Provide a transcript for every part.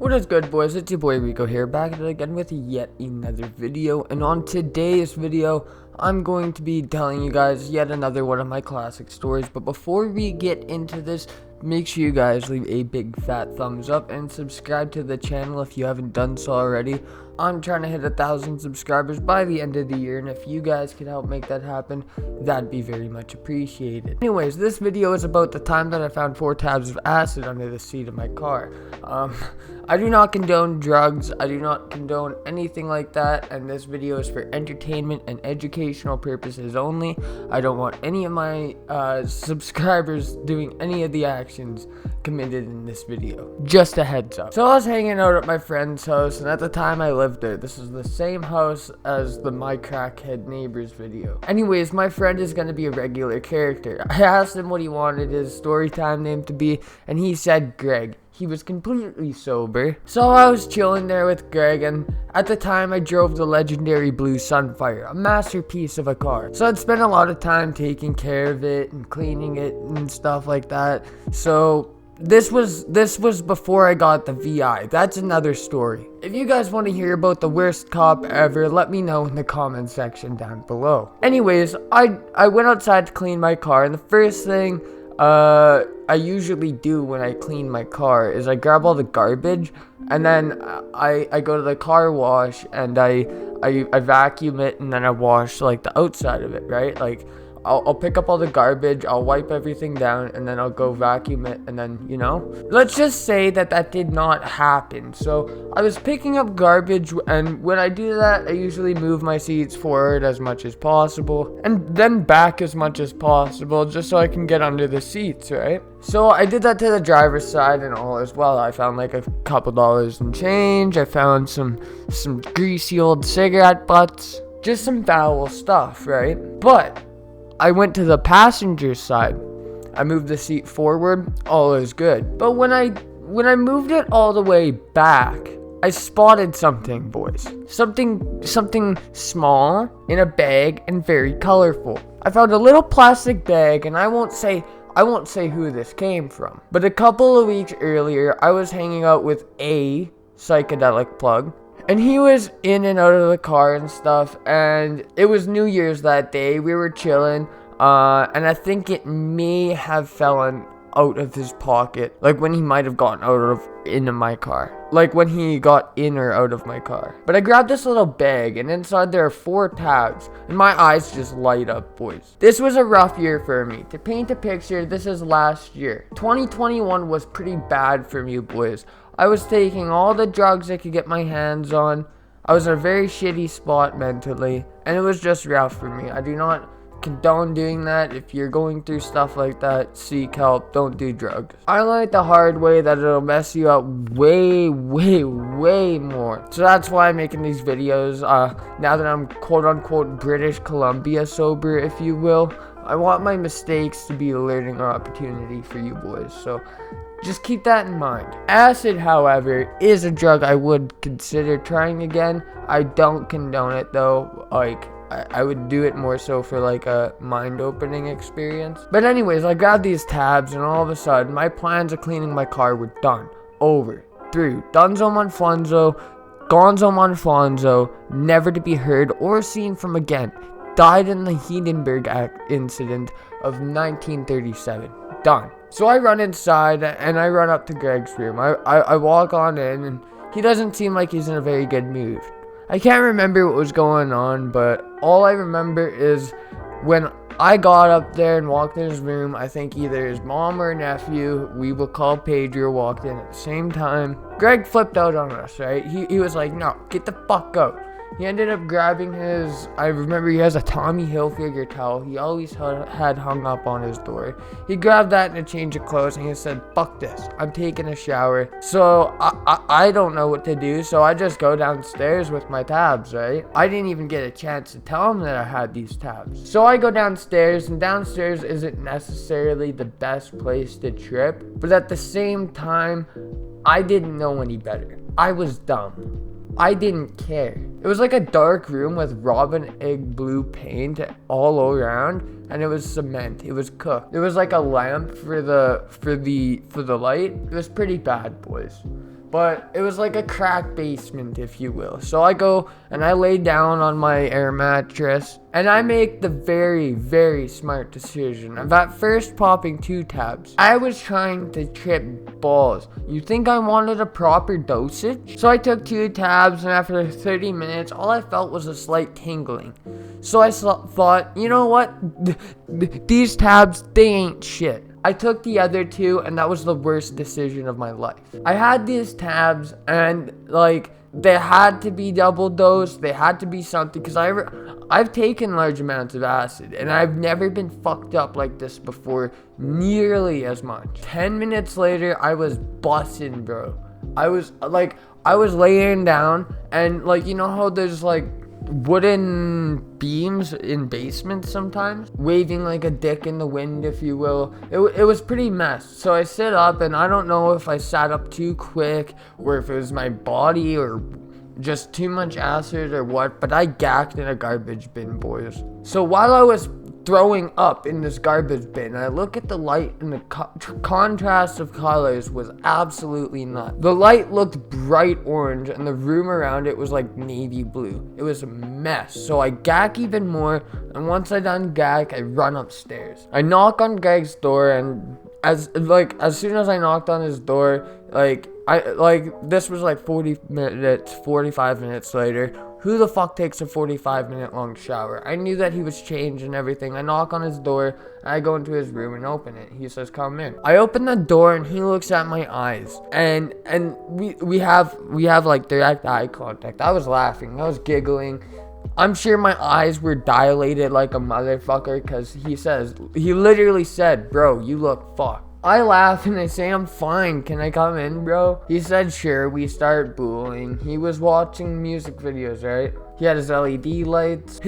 What is good, boys? It's your boy Rico here, back at it again with yet another video. And on today's video, I'm going to be telling you guys yet another one of my classic stories. But before we get into this, make sure you guys leave a big fat thumbs up and subscribe to the channel if you haven't done so already. I'm trying to hit 1,000 subscribers by the end of the year, and if you guys could help make that happen, that'd be very much appreciated. Anyways, this video is about the time that I found 4 tabs of acid under the seat of my car. I do not condone drugs, I do not condone anything like that, and this video is for entertainment and educational purposes only. I don't want any of my subscribers doing any of the actions committed in this video. Just a heads up. So I was hanging out at my friend's house, and at the time I lived there. This is the same house as the My Crackhead Neighbors video. Anyways, my friend is going to be a regular character. I asked him what he wanted his story time name to be, and he said Greg. He was completely sober. So I was chilling there with Greg, and at the time I drove the legendary blue Sunfire, a masterpiece of a car. So I'd spent a lot of time taking care of it and cleaning it and stuff like that. So this was before I got the VI. That's another story. If you guys want to hear about the worst cop ever, let me know in the comment section down below. Anyways, I went outside to clean my car, and the first thing I usually do when I clean my car is I grab all the garbage, and then I go to the car wash and I vacuum it, and then I wash like the outside of it, right? Like I'll pick up all the garbage, I'll wipe everything down, and then I'll go vacuum it, and then, you know, let's just say that did not happen. So I was picking up garbage, and when I do that, I usually move my seats forward as much as possible, and then back as much as possible, just so I can get under the seats, right? So I did that to the driver's side and all as well. I found like a couple dollars in change, I found some greasy old cigarette butts, just some foul stuff, right? But I went to the passenger side. I moved the seat forward, all is good. But when I moved it all the way back, I spotted something, boys. Something small in a bag and very colorful. I found a little plastic bag, and I won't say who this came from. But a couple of weeks earlier, I was hanging out with a psychedelic plug, and he was in and out of the car and stuff, and it was New Year's that day. We were chilling, and I think it may have fallen out of his pocket, like when he might have gotten into my car, like when he got in or out of my car. But I grabbed this little bag, and inside there are 4 tabs, and my eyes just light up, boys. This was a rough year for me. To paint a picture, this is last year. 2021 was pretty bad for me, boys. I was taking all the drugs I could get my hands on. I was in a very shitty spot mentally, and it was just rough for me. I do not condone doing that. If you're going through stuff like that, seek help. Don't do drugs. I learned the hard way that it'll mess you up way more. So that's why I'm making these videos. Now that I'm quote-unquote British Columbia sober, if you will, I want my mistakes to be a learning opportunity for you boys. So just keep that in mind. Acid, however, is a drug I would consider trying again. I don't condone it though. Like, I would do it more so for like a mind-opening experience. But anyways, I grabbed these tabs, and all of a sudden, my plans of cleaning my car were done. Over. Through. Dunzo Monfonzo. Gonzo Monfonzo. Never to be heard or seen from again. Died in the Hindenburg incident of 1937. Done. So I run inside, and I run up to Greg's room. I walk on in, and he doesn't seem like he's in a very good mood. I can't remember what was going on, but all I remember is when I got up there and walked in his room, I think either his mom or nephew, we will call Pedro, walked in at the same time. Greg flipped out on us, right? He was like, no, get the fuck out. He ended up grabbing I remember he has a Tommy Hilfiger towel he always had hung up on his door. He grabbed that and a change of clothes, and he said, fuck this, I'm taking a shower. So I don't know what to do, so I just go downstairs with my tabs, right? I didn't even get a chance to tell him that I had these tabs. So I go downstairs, and downstairs isn't necessarily the best place to trip, but at the same time, I didn't know any better. I was dumb. I didn't care. It was like a dark room with robin egg blue paint all around, and it was cement. It was cooked. There was like a lamp for the light. It was pretty bad, boys. but it was like a crack basement, if you will. So I go and I lay down on my air mattress, and I make the very, very smart decision of at first popping 2 tabs. I was trying to trip balls. You think I wanted a proper dosage? So I took 2 tabs, and after 30 minutes, all I felt was a slight tingling. So I thought, you know what? These tabs, they ain't shit. I took the other 2, and that was the worst decision of my life. I had these tabs, and like, they had to be double dosed. They had to be something, because I've taken large amounts of acid, and I've never been fucked up like this before nearly as much. 10 minutes later, I was bussin', bro. I was laying down, and like, you know how there's like wooden beams in basements sometimes, waving like a dick in the wind, if you will. It was pretty messed. So I sit up, and I don't know if I sat up too quick or if it was my body or just too much acid or what, but I gacked in a garbage bin, boys. So while I was throwing up in this garbage bin, I look at the light, and the contrast of colors was absolutely nuts. The light looked bright orange, and the room around it was like navy blue. It was a mess. So I gack even more, and once I done gack, I run upstairs. I knock on Greg's door, and as soon as I knocked on his door, this was like 45 minutes later. Who the fuck takes a 45-minute long shower? I knew that he was changed and everything. I knock on his door, and I go into his room and open it. He says, "Come in." I open the door, and he looks at my eyes, and we have like direct eye contact. I was laughing, I was giggling. I'm sure my eyes were dilated like a motherfucker, because he literally said, "Bro, you look fucked." I laugh and I say, "I'm fine, can I come in, bro?" He said, "Sure." We start booling. He was watching music videos, right? He had his LED lights.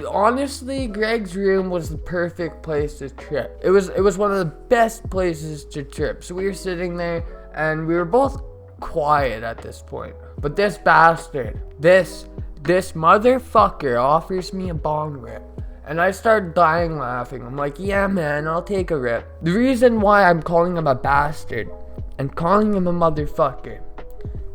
Honestly, Greg's room was the perfect place to trip. It was one of the best places to trip. So we were sitting there, and we were both quiet at this point. But this bastard, this motherfucker offers me a bong rip. And I start dying laughing. I'm like, "Yeah, man, I'll take a rip." The reason why I'm calling him a bastard and calling him a motherfucker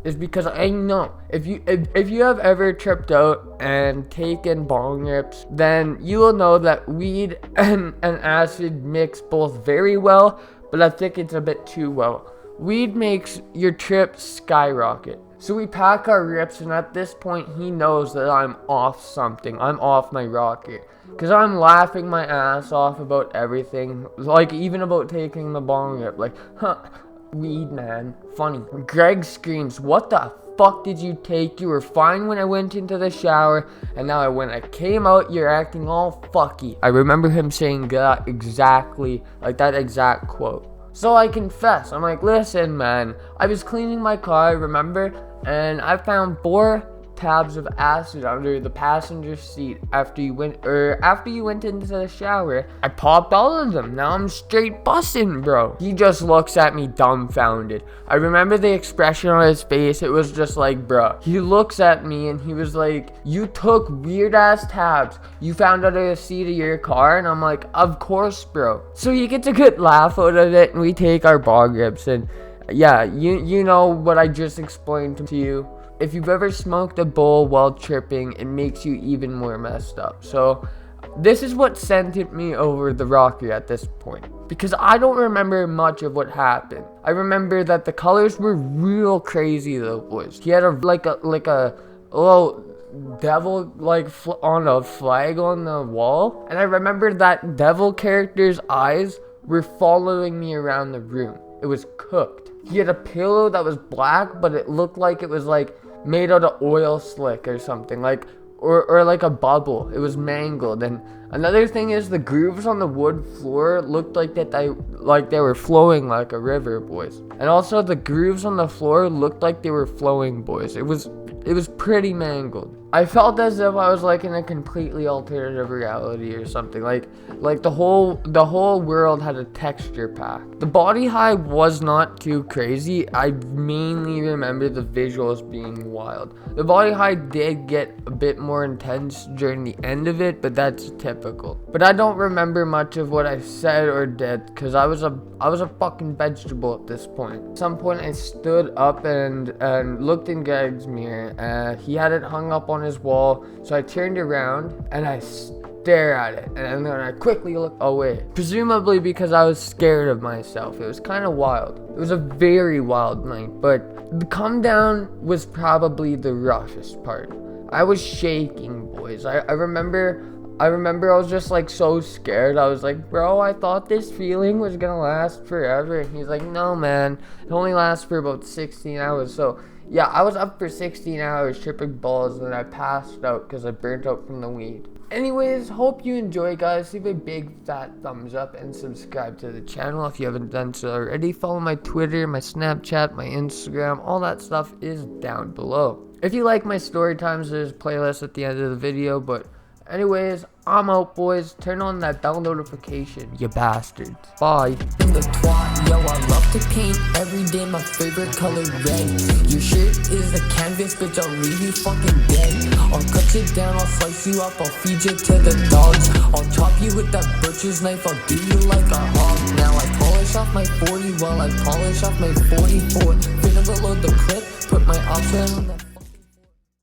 is because I know if you have ever tripped out and taken bong rips, then you will know that weed and acid mix both very well, but I think it's a bit too well. Weed makes your trip skyrocket. So we pack our rips, and at this point, he knows that I'm off something. I'm off my rocket. Because I'm laughing my ass off about everything. Like, even about taking the bong rip. Like, weed, man. Funny. Greg screams, "What the fuck did you take? You were fine when I went into the shower, and now when I came out, you're acting all fucky." I remember him saying that exactly, like that exact quote. So I confess, I'm like, "Listen, man, I was cleaning my car, remember? And I found 4 tabs of acid under the passenger seat after you went into the shower. I popped all of them. Now I'm straight bussin', bro." He just looks at me dumbfounded. I remember the expression on his face. It was just like, bro. He looks at me, and he was like, "You took weird ass tabs you found under the seat of your car?" And I'm like, "Of course, bro." So he gets a good laugh out of it, and we take our bong rips, and yeah, you know what I just explained to you. If you've ever smoked a bowl while tripping, it makes you even more messed up. So this is what sent me over the rocker at this point, because I don't remember much of what happened. I remember that the colors were real crazy though, boys. He had a little devil on a flag on the wall, and I remember that devil character's eyes were following me around the room. It was cooked. He had a pillow that was black, but it looked like it was like made out of oil slick or something, like or like a bubble. It was mangled. And another thing is, the grooves on the wood floor looked like they were flowing like a river, boys. And also the grooves on the floor looked like they were flowing, boys. It was pretty mangled. I felt as if I was like in a completely alternative reality or something. Like the whole world had a texture pack. The body high was not too crazy. I mainly remember the visuals being wild. The body high did get a bit more intense during the end of it, but that's typical. But I don't remember much of what I said or did because I was a fucking vegetable at this point. At some point I stood up and looked in Greg's mirror. He had it hung up on his wall, so I turned around and I stare at it, and then I quickly look away, presumably because I was scared of myself. It was kind of wild. It was a very wild night, but the come down was probably the roughest part. I was shaking, boys. I remember I was just like so scared. I was like, bro, I thought this feeling was gonna last forever. And he's like, no, man, it only lasts for about 16 hours. So yeah, I was up for 16 hours tripping balls, and then I passed out because I burnt out from the weed. Anyways, hope you enjoy, guys. Leave a big fat thumbs up and subscribe to the channel if you haven't done so already. Follow my Twitter, my Snapchat, my Instagram. All that stuff is down below. If you like my story times, there's a playlist at the end of the video. But anyways, I'm out, boys. Turn on that bell notification, you bastards. Bye. In the twat, yo, I love to paint every day, my favorite color red. Your shirt is a canvas, bitch, I'll leave you fucking dead. I'll cut you down, I'll slice you up, I'll feed you to the dogs. I'll chop you with that butcher's knife, I'll do you like a hog. Now I polish off my 40 while I polish off my 44. Finna reload the clip, put my option on the